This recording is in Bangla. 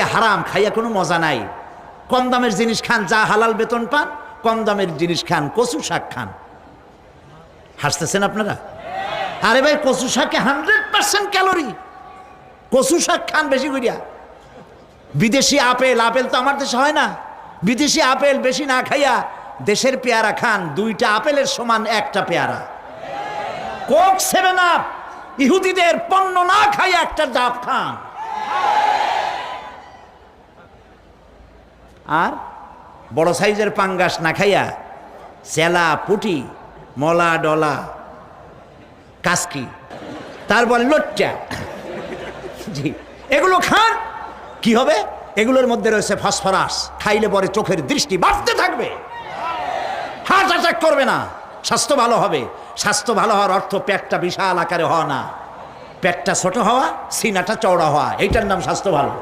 হারাম খাইয়া কোনো মজা নাই। কম দামের জিনিস খান, যা হালাল বেতন পান, কম দামের জিনিস খান, কচু শাক খান। হাসতেছেন আপনারা? আরে ভাই, কচু শাকে 100% ক্যালোরি। কচু শাক খান বেশি করিয়া। বিদেশি আপেল, আপেল তো আমার দেশে হয় না। বিদেশি আপেল বেশি না খাইয়া দেশের পেয়ারা খান। 2টা আপেলের সমান 1টা পেয়ারা। কোক 7 আপ ইহুদিদের পণ্য না খাইয়া 1টা ডাব খান। আর বড় সাইজের পাঙ্গাস না খাইয়া চেলা, পুটি, মলা, ডলা, কাসকি, তারপর লট্টা, জি, এগুলো খান। কি হবে? এগুলোর মধ্যে রয়েছে ফসফরাস। খাইলে পরে চোখের দৃষ্টি বাড়তে থাকবে, হার্ট অ্যাটাক করবে না, স্বাস্থ্য ভালো হবে। স্বাস্থ্য ভালো হওয়ার অর্থ পেটটা বিশাল আকারে হওয়া না, পেটটা ছোট হওয়া, সিনাটা চওড়া হওয়া, এইটার নাম স্বাস্থ্য ভালো।